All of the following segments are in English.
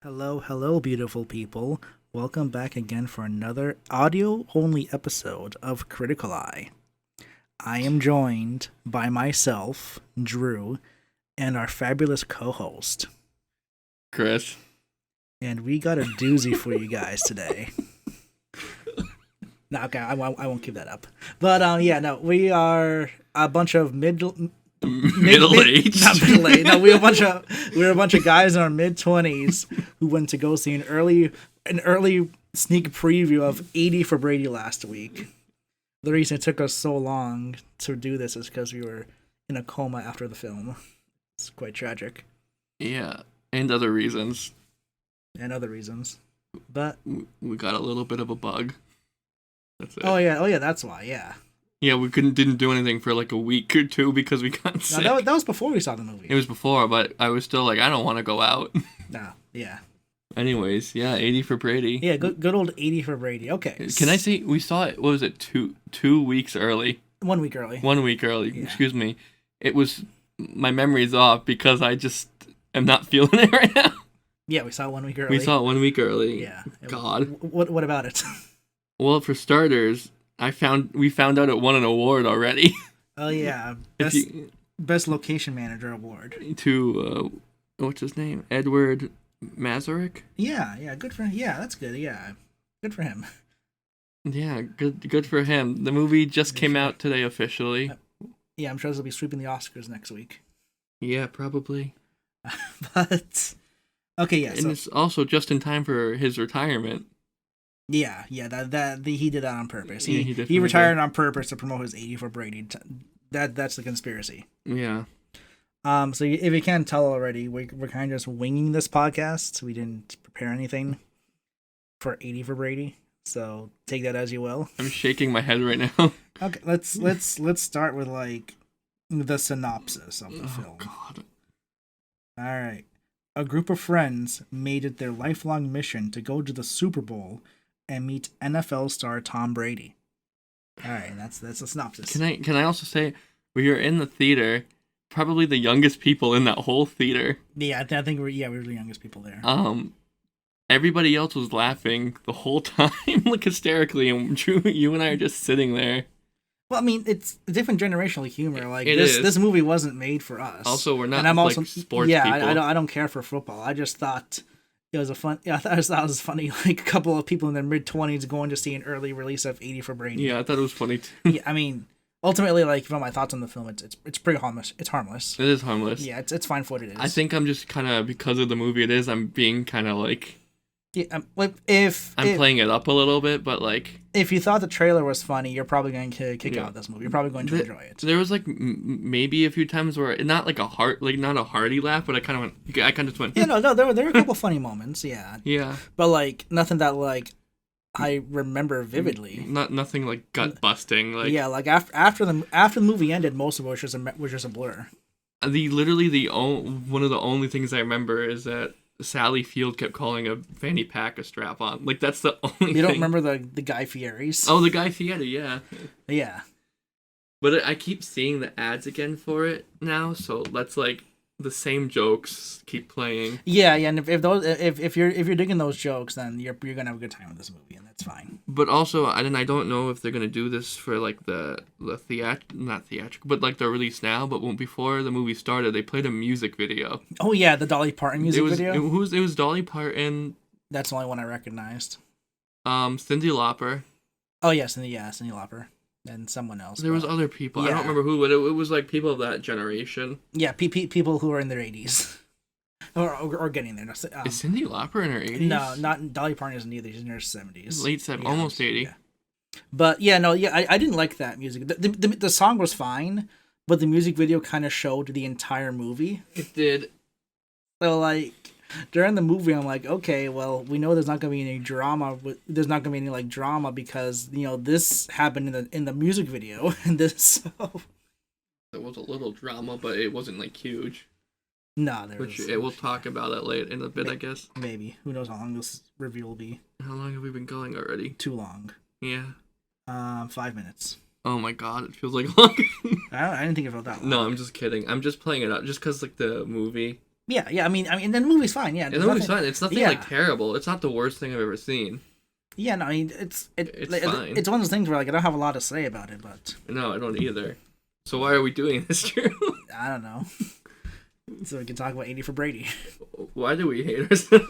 Hello, hello, beautiful people. Welcome back again for another audio only episode of Critical Eye. I am joined by myself, Drew, and our fabulous co host. Chris. And we got a doozy for you guys today. No, okay, I won't keep that up. But we are a bunch of Middle-aged. not middle aged. No, we're a bunch of guys in our mid-20s who went to go see an early sneak preview of 80 for Brady last week. The reason it took us so long to do this is because we were in a coma after the film. It's quite tragic. Yeah, and other reasons. And other reasons. But we got a little bit of a bug. That's it. Oh yeah, that's why, yeah. Yeah, we didn't do anything for like a week or two because we got sick. No, that was before we saw the movie. It was before, but I was still like, I don't want to go out. No, yeah. Anyways, yeah, 80 for Brady. Yeah, good old 80 for Brady. Okay. Can I say, we saw it, what was it, two weeks early? 1 week early. 1 week early, Yeah. Excuse me. It was, my memory's off because I just am not feeling it right now. Yeah, we saw it 1 week early. We saw it 1 week early. Yeah. God. What about it? Well, for starters, we found out it won an award already. Oh yeah, best location manager award to what's his name? Edward Mazurek? Yeah, good for him. Yeah, that's good. Yeah, good for him. Yeah, good for him. The movie just came out today officially. Yeah, I'm sure he'll be sweeping the Oscars next week. Yeah, probably. But okay, yeah, and it's also just in time for his retirement. Yeah, that he did that on purpose. He retired on purpose to promote his 80 for Brady. That's the conspiracy. Yeah. So if you can't tell already, we're kind of just winging this podcast. We didn't prepare anything for 80 for Brady. So take that as you will. I'm shaking my head right now. Okay, let's start with like the synopsis of the film. God. All right. A group of friends made it their lifelong mission to go to the Super Bowl and meet NFL star Tom Brady. All right, that's the synopsis. Can I also say we were in the theater, probably the youngest people in that whole theater. Yeah, I think we were the youngest people there. Everybody else was laughing the whole time, like hysterically, and Drew, you and I are just sitting there. Well, I mean, it's a different generational humor. Like this movie wasn't made for us. Also, we're not also, sports people. I don't care for football. I just thought it was I thought it was funny. Like a couple of people in their mid-20s going to see an early release of 80 for Brady. Yeah, I thought it was funny too. Yeah, I mean, ultimately, like from my thoughts on the film, it's pretty harmless. It's harmless. It is harmless. Yeah, it's fine for what it is. I think I'm just kind of, because of the movie it is, I'm being kind of like. Yeah, if playing it up a little bit, but like, if you thought the trailer was funny, you're probably going to kick out this movie. You're probably going to enjoy it. There was like maybe a few times where not like not a hearty laugh, but I kind of just went. Yeah, no, there were a couple funny moments. Yeah. Yeah. But like nothing that like I remember vividly. Nothing like gut busting. Like yeah, like after the movie ended, most of it was just a blur. One of the only things I remember is that Sally Field kept calling a fanny pack a strap on. Like that's the only thing. You don't remember the Guy Fieri's? Oh, the Guy Fieri, yeah. Yeah. But I keep seeing the ads again for it now, so that's like the same jokes keep playing. Yeah, and if you're digging those jokes, then you're gonna have a good time with this movie, and that's fine. But also, I don't know if they're gonna do this for like the not theatrical, but like the release now. But before the movie started, they played a music video. Oh yeah, the Dolly Parton music video. It was Dolly Parton. That's the only one I recognized. Cyndi Lauper. Oh yeah, Cyndi Lauper. And someone else. There was other people. Yeah. I don't remember who, but it was like people of that generation. Yeah, people who are in their 80s. or getting there. Is Cyndi Lauper in her 80s? No, not Dolly Parton isn't either. She's in her 70s. Late 70s, almost 80. Yeah. But yeah, no, yeah, I didn't like that music. The song was fine, but the music video kind of showed the entire movie. It did. So like during the movie, I'm like, okay, well, we know there's not gonna be any drama. There's not gonna be any like drama because this happened in the music video, and this. So... There was a little drama, but it wasn't like huge. No, we'll talk about it later in a bit, I guess. Maybe. Who knows how long this review will be? How long have we been going already? Too long. Yeah. 5 minutes. Oh my god, it feels like long. I didn't think it felt that long. No, I'm just kidding. I'm just playing it up just because like the movie Yeah. I mean, the movie's fine. Yeah, And the movie's fine. It's nothing yeah. like terrible. It's not the worst thing I've ever seen. Yeah, no, I mean, it's fine. It's one of those things where like I don't have a lot to say about it, but No, I don't either. So why are we doing this, Drew? I don't know. So we can talk about 80 for Brady. Why do we hate ourselves?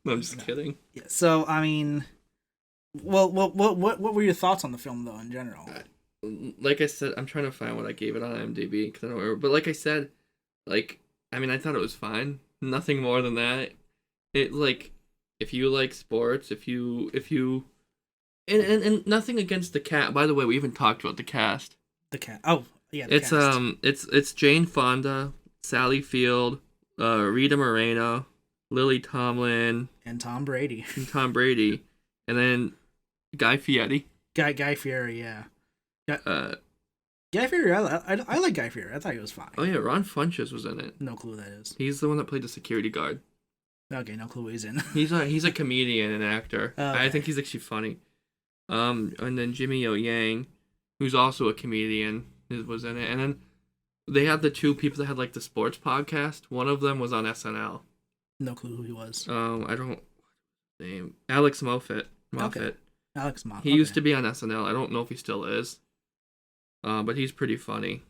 No, I'm just kidding. Yeah. So I mean, well, what were your thoughts on the film though in general? Like I said, I'm trying to find what I gave it on IMDb because I don't remember. But like I said, like I mean, I thought it was fine. Nothing more than that. It like if you like sports, if you and nothing against the cast. By the way, we even talked about the cast. The cat. Oh yeah. The It's cast. it's Jane Fonda, Sally Field, Rita Moreno, Lily Tomlin, and Tom Brady. and Tom Brady, and then Guy Fieri. Guy Fieri. Yeah. Guy Uh, Fieri. I like Guy Fieri. I thought he was fine. oh yeah, Ron Funches was in it. No clue who that is. He's the one that played the security guard. Okay, no clue who he's in. He's a comedian and actor. Okay. I think he's actually funny. And then Jimmy O Yang, who's also a comedian, was in it. And then they had the two people that had like the sports podcast. One of them was on SNL. No clue who he was. I don't name Alex Moffat. Okay. Alex Moffat. He used to be on SNL. I don't know if he still is. But he's pretty funny.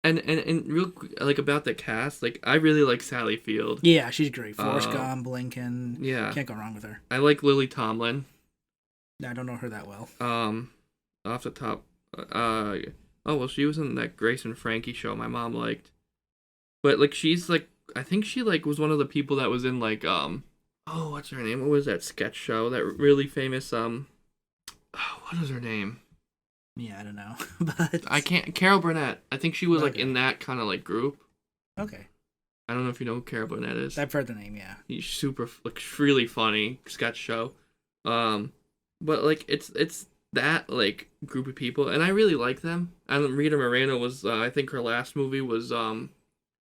And real quick, like about the cast, like I really like Sally Field. Yeah, she's great. Forrest Gump, Lincoln. Yeah. Can't go wrong with her. I like Lily Tomlin. I don't know her that well. Off the top, oh well, she was in that Grace and Frankie show my mom liked. But like she's like, I think she like was one of the people that was in like oh what's her name? What was that sketch show? That really famous what is her name? Yeah, I don't know. But I can't. Carol Burnett. I think she was like Okay. in that kind of like group. Okay. I don't know if you know who Carol Burnett is. I've heard the name, yeah. He's super like really funny sketch show. But like it's that like group of people, and I really like them. And Rita Moreno was I think her last movie was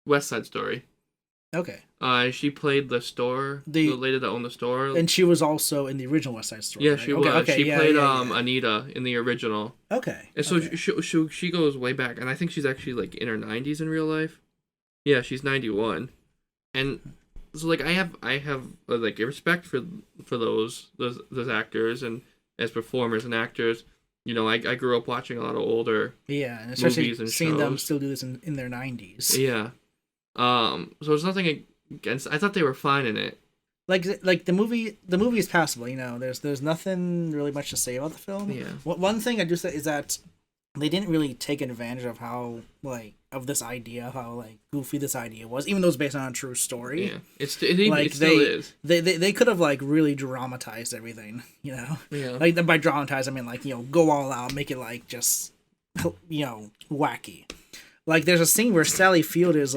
West Side Story. Okay. She played the store, the lady that owned the store. And she was also in the original West Side Story. Yeah, right? she was. Okay, She yeah, played yeah. Anita in the original. Okay. And so okay. she goes way back, and I think she's actually like in her 90s in real life. Yeah, she's 91, and so like I have like a respect for those actors and as performers and actors. You know, I grew up watching a lot of older Yeah, and especially movies and seeing them shows. still do this in their 90s. Yeah. So there's nothing against. I thought they were fine in it. Like the movie is passable. You know, there's nothing really much to say about the film. Yeah. One thing I do say is that they didn't really take advantage of how of this idea, how like goofy this idea was, even though it's based on a true story. Yeah. It still is. They could have like really dramatized everything. You know. Yeah. Like by dramatized, I mean like go all out, make it like just wacky. Like there's a scene where Sally Fields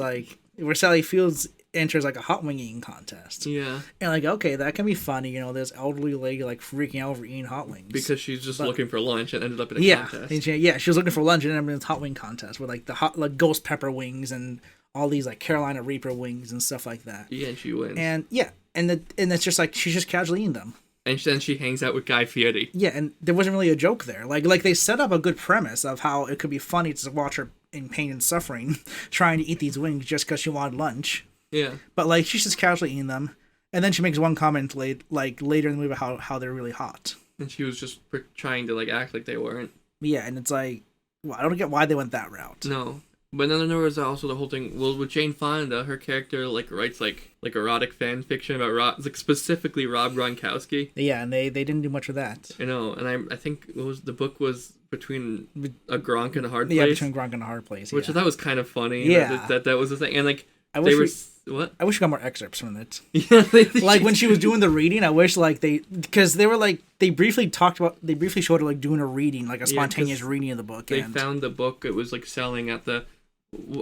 enters like a hot wing eating contest. Yeah. And like, okay, that can be funny, there's elderly lady like freaking out over eating hot wings. Because she's just looking for lunch and ended up in a contest. She was looking for lunch and ended up in this hot wing contest with like the hot like ghost pepper wings and all these like Carolina Reaper wings and stuff like that. Yeah, and she wins. And yeah, and it's just like she's just casually eating them. And then she hangs out with Guy Fieri. Yeah, and there wasn't really a joke there. Like they set up a good premise of how it could be funny to watch her in pain and suffering trying to eat these wings just because she wanted lunch. Yeah. But like she's just casually eating them, and then she makes one comment later in the movie about how they're really hot. And she was just trying to like act like they weren't. Yeah, and it's like, well, I don't get why they went that route. No. But then there was also the whole thing. Well, with Jane Fonda, her character like writes like erotic fan fiction about specifically Rob Gronkowski. Yeah, and they didn't do much of that. I know, and I think the book was between a Gronk and a Hard Place. Yeah, between Gronk and a Hard Place. Which I thought was kind of funny. Yeah, that was the thing, and like I wish what? I wish we got more excerpts from it. Yeah, like when she was doing the reading, I wish because they were like they briefly showed her like doing a reading, like a spontaneous reading of the book. They found the book. It was like selling at the.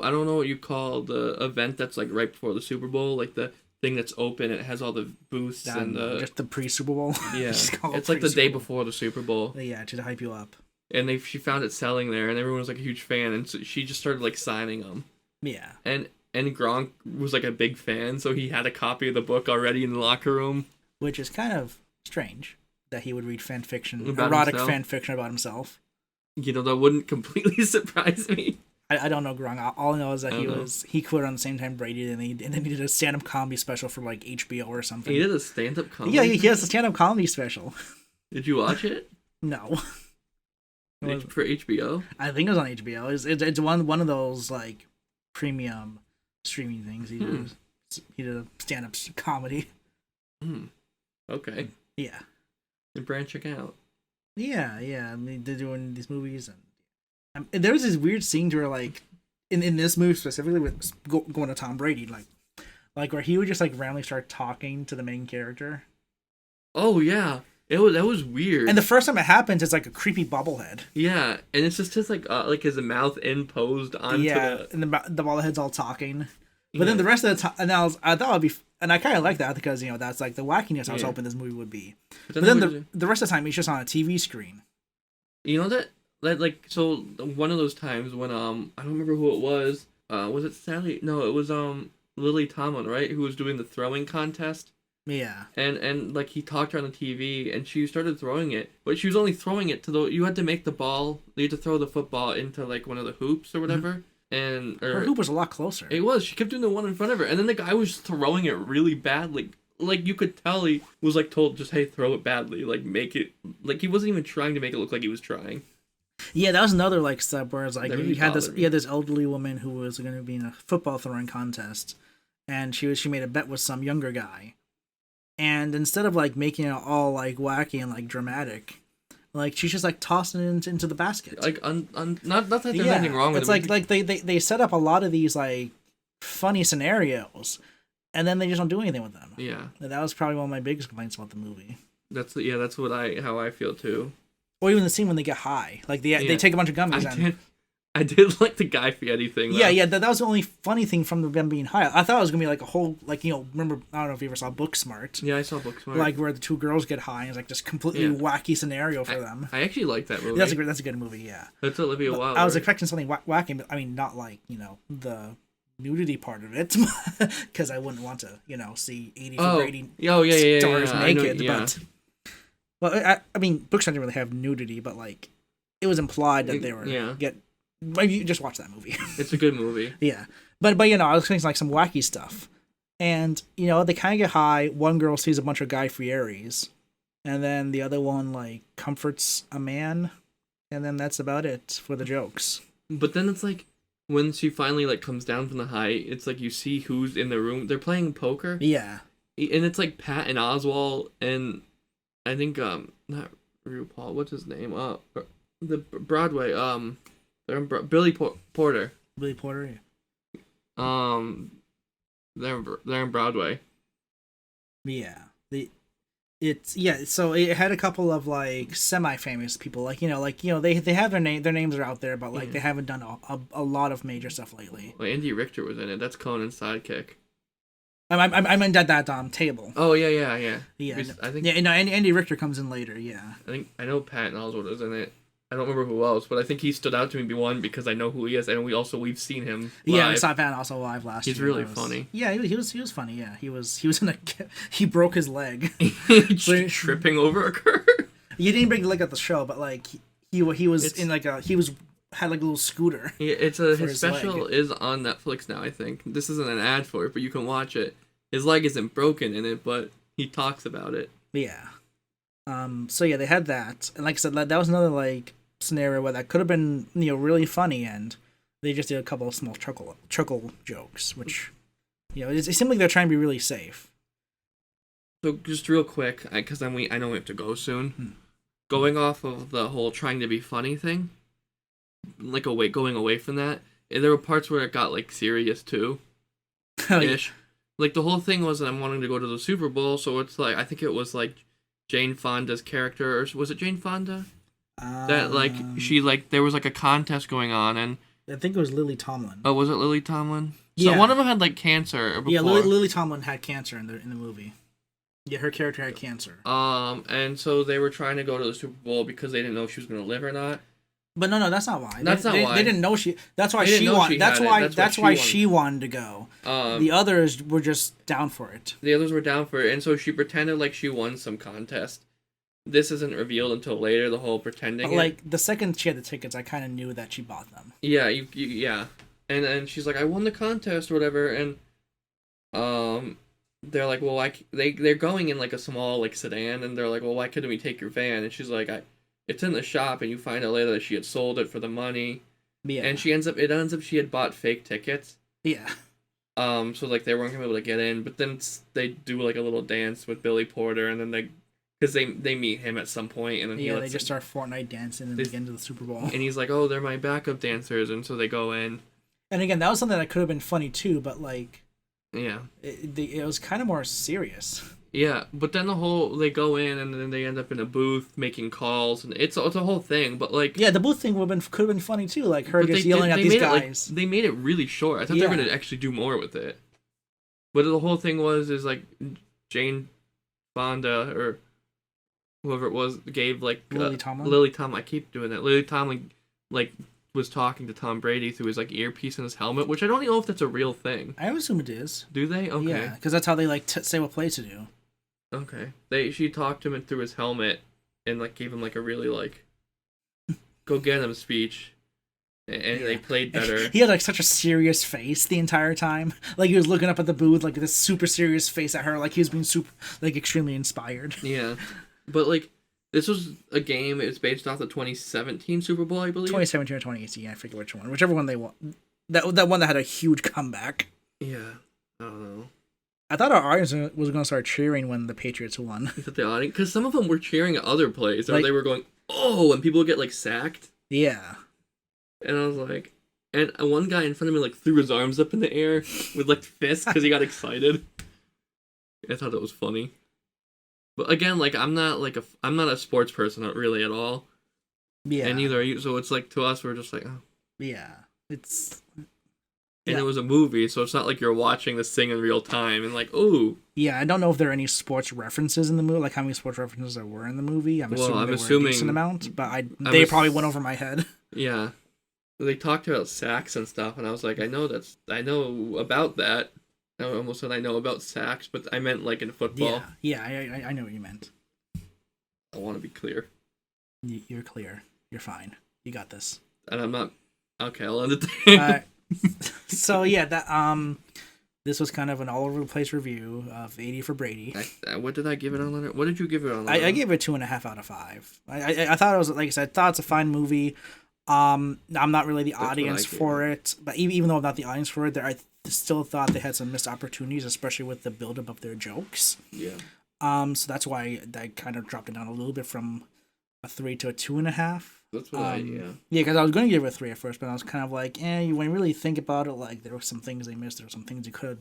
I don't know what you call the event that's like right before the Super Bowl, like the thing that's open. It has all the booths and just the pre-Super Bowl. Yeah, it's like the day before the Super Bowl. Yeah, to hype you up. And she found it selling there, and everyone was like a huge fan, and so she just started like signing them. Yeah. And Gronk was like a big fan, so he had a copy of the book already in the locker room. Which is kind of strange that he would read erotic fan fiction about himself. That wouldn't completely surprise me. I don't know Grung. All I know is that I don't know. he quit on the same time Brady did, and then he did a stand up comedy special for like HBO or something. He did a stand-up comedy? Yeah, he has a stand up comedy special. Did you watch it? No. For HBO? I think it was on HBO. It's one of those like premium streaming things. He did a stand up comedy. Okay. Yeah. You're branching out. Yeah. I mean, they're doing these movies, and there was this weird scene where like in this movie specifically with going to Tom Brady, like where he would just like randomly start talking to the main character. Oh yeah. That was weird. And the first time it happens, it's like a creepy bobblehead. Yeah, and it's just his like his mouth imposed onto and the bobblehead's all talking. But then the rest of the time, and I thought it'd be, and I kind of like that because that's like the wackiness I was hoping this movie would be. But then the rest of the time, he's just on a TV screen. You know that like so one of those times when I don't remember who it was. Was it Sally? No, it was Lily Tomlin, right? Who was doing the throwing contest. Yeah. And like he talked to her on the TV, and she started throwing it, but she was only throwing it to you had to make the ball. You had to throw the football into like one of the hoops or whatever. And her hoop was a lot closer. It was. She kept doing the one in front of her, and then the guy was throwing it really badly. Like you could tell he was like told just hey throw it badly, like make it like he wasn't even trying to make it look like he was trying. Yeah, that was another like step where it's like really you had this elderly woman who was going to be in a football throwing contest, and she made a bet with some younger guy. And instead of like making it all like wacky and like dramatic, like she's just like tossing it into the basket. Like not that there's anything wrong with it. It's like they set up a lot of these like funny scenarios, and then they just don't do anything with them. Yeah, and that was probably one of my biggest complaints about the movie. That's how I feel too. Or even the scene when they get high, like they take a bunch of gummies. I did like the Guy Fieri thing. Though. Yeah, that was the only funny thing from them being high. I thought it was gonna be like a whole remember, I don't know if you ever saw Booksmart. Yeah, I saw Booksmart. Like where the two girls get high and it's like just completely wacky scenario for them. I actually like that movie. That's a good movie. Yeah, that's Olivia Wilde. I was expecting something wacky, but I mean not like the nudity part of it, because I wouldn't want to see 80 for Brady stars naked. But I mean Booksmart didn't really have nudity, but like it was implied that they were you just watch that movie. It's a good movie. Yeah. But I was thinking like some wacky stuff. And, they kind of get high. One girl sees a bunch of Guy Fieri's. And then the other one, like, comforts a man. And then that's about it for the jokes. But then it's like, when she finally, like, comes down from the height, it's like you see who's in the room. They're playing poker. Yeah. And it's like Pat and Oswald and I think, not RuPaul, what's his name? The Broadway, they're in Billy Porter. Billy Porter, yeah. They're in Broadway. Yeah. So it had a couple of like semi-famous people, like they have their names are out there, but like they haven't done a lot of major stuff lately. Well, Andy Richter was in it. That's Conan's sidekick. I meant that table. Oh yeah. I think Andy Richter comes in later. Yeah. I know Pat Oswalt was in it. I don't remember who else, but I think he stood out to me one because I know who he is, and we've seen him live. Yeah, we saw Pat also live last year. He's really funny. Yeah, he was funny. Yeah, he was in he broke his leg, tripping over a curb. He didn't break the leg at the show, but like he was in like had like a little scooter. Yeah, his special is on Netflix now. I think this isn't an ad for it, but you can watch it. His leg isn't broken in it, but he talks about it. Yeah. So yeah, they had that, and like I said, that was another like scenario where that could have been really funny, and they just did a couple of small chuckle jokes, which it seemed like they're trying to be really safe. So just real quick, because I know we have to go soon. Going off of the whole trying to be funny thing, like going away from that, there were parts where it got like serious too. Ish. Like the whole thing was that I'm wanting to go to the Super Bowl, so it's like I think it was like Jane Fonda's character, or was it Jane Fonda? That like she like there was like a contest going on, and I think it was Lily Tomlin. Oh, was it Lily Tomlin? So one of them had like cancer. Before. Yeah, Lily Tomlin had cancer in the movie. Yeah, her character had cancer. And so they were trying to go to the Super Bowl because they didn't know if she was going to live or not. But no, that's not why. That's not why. They didn't know she. That's why she wanted. That's why she wanted to go. The others were just down for it. The others were down for it, and so she pretended like she won some contest. this isn't revealed until later. The whole pretending. But like the second she had the tickets, I kind of knew that she bought them. Yeah, yeah, and she's like, I won the contest or whatever, and they're like, well, they're going in like a small like sedan, and they're like, well, why couldn't we take your van? And she's like, it's in the shop, and you find out later that she had sold it for the money. Yeah. And it ends up she had bought fake tickets. Yeah. So like they weren't gonna be able to get in, but then they do like a little dance with Billy Porter, and then because they meet him at some point, and then they just start Fortnite dancing and get into the Super Bowl. And he's like, oh, they're my backup dancers, and so they go in. And again, that was something that could have been funny too, but like, yeah, it was kind of more serious. Yeah, but then they go in and then they end up in a booth making calls, and it's a whole thing. But like, yeah, the booth thing could have been funny too, like her just yelling at these guys. They made it really short. I thought they were gonna actually do more with it. But the whole thing is like Jane Fonda or whoever it was gave like Lily Tomlin. Lily Tomlin. I keep doing that. Lily Tomlin like was talking to Tom Brady through his like earpiece in his helmet, which I don't know if that's a real thing. I assume it is. Do they? Okay. Yeah, because that's how they like say what plays to do. Okay. She talked to him through his helmet and like gave him like a really like go get him speech. And they played better. He had like such a serious face the entire time. Like he was looking up at the booth like this super serious face at her, like he was being super like extremely inspired. Yeah. But like this was a game, it's based off the 2017 Super Bowl, I believe. 2017 or 2018, I forget which one. Whichever one they won. That one that had a huge comeback. Yeah. I don't know. I thought our audience was going to start cheering when the Patriots won. You thought the audience? Because some of them were cheering at other plays, or they were going, "Oh!" and people would get like sacked. Yeah. And I was like, and one guy in front of me like threw his arms up in the air with like fists because he got excited. I thought that was funny. But again, like I'm not a sports person really at all. Yeah. And neither are you. So it's like to us, we're just like, oh. Yeah. It's. And it was a movie, so it's not like you're watching this thing in real time and like, ooh. Yeah, I don't know if there are any sports references in the movie, like how many sports references there were in the movie. I'm assuming there were a decent amount, but they probably went over my head. Yeah. They talked about sacks and stuff, and I was like, I know about that. I almost said I know about sacks, but I meant like in football. Yeah, I know what you meant. I want to be clear. You're clear. You're fine. You got this. And I'm not. Okay, I'll end it there. So yeah, that this was kind of an all over the place review of 80 for Brady. What did I give it on? What did you give it on? I gave it 2.5 out of 5. I thought it was, like I said, I thought it's a fine movie. I'm not really the audience for it, but even though I'm not the audience for it, I still thought they had some missed opportunities, especially with the buildup of their jokes. Yeah. So that's why I kind of dropped it down a little bit from a 3 to a 2.5. That's what Yeah, because I was going to give it a 3 at first, but I was kind of like, when you really think about it, like there were some things they missed, there were some things you could have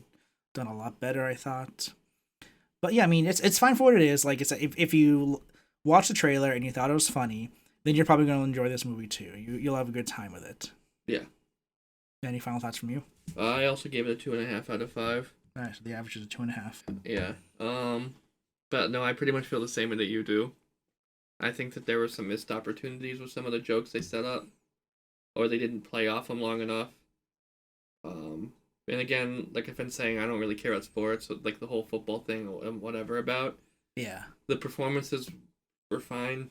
done a lot better, I thought. But yeah, I mean, it's fine for what it is. Like, if you watch the trailer and you thought it was funny, then you're probably going to enjoy this movie too. You'll have a good time with it. Yeah. Any final thoughts from you? I also gave it a 2.5 out of 5. Alright, so the average is a 2.5. Yeah. But no, I pretty much feel the same way that you do. I think that there were some missed opportunities with some of the jokes they set up, or they didn't play off them long enough. And again, like I've been saying, I don't really care about sports, like the whole football thing and whatever about. Yeah. The performances were fine,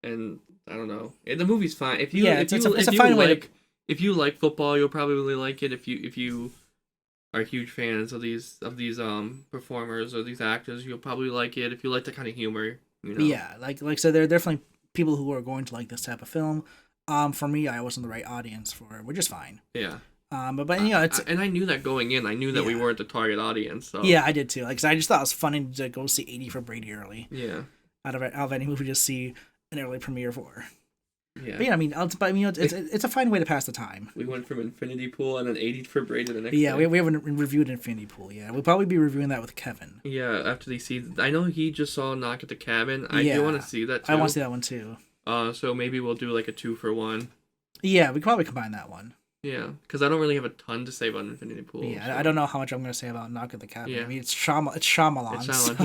and I don't know. The movie's fine. If you like football, you'll probably really like it. If you are huge fans of these performers or these actors, you'll probably like it. If you like the kind of humor. You know? Yeah, like I said, there are definitely people who are going to like this type of film. For me, I wasn't the right audience for it, which is fine. Yeah. But you know, it's and I knew that going in. I knew that we weren't the target audience. So. Yeah, I did too. Like, 'cause I just thought it was funny to go see 80 for Brady early. Yeah. Out of any movie, just see an early premiere for. Yeah. But yeah, I mean, it's a fine way to pass the time. We went from Infinity Pool and then 80 for Brady the next day. Yeah, we haven't reviewed Infinity Pool. Yeah, we'll probably be reviewing that with Kevin. Yeah, after they see. I know he just saw Knock at the Cabin. I do want to see that too. I want to see that one too. So maybe we'll do like a 2-for-1. Yeah, we could probably combine that one. Yeah, because I don't really have a ton to say about Infinity Pool. Yeah, so. I don't know how much I'm going to say about Knock at the Cabin. Yeah. I mean, it's Shyamalan. It's Shyamalan. So.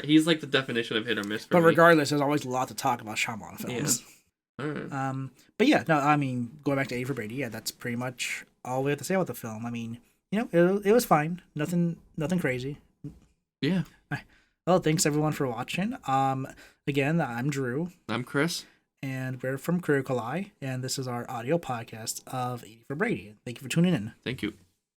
He's like the definition of hit or miss. But regardless, there's always a lot to talk about Shyamalan films. Yeah. All right. But yeah, no, I mean, going back to 80 for Brady, yeah, that's pretty much all we have to say about the film. I mean, you know, it was fine. Nothing crazy. Yeah. Well, thanks everyone for watching. Again, I'm Drew, I'm Chris. and we're from Critical Eye, and this is our audio podcast of 80 for Brady. Thank you for tuning in. Thank you.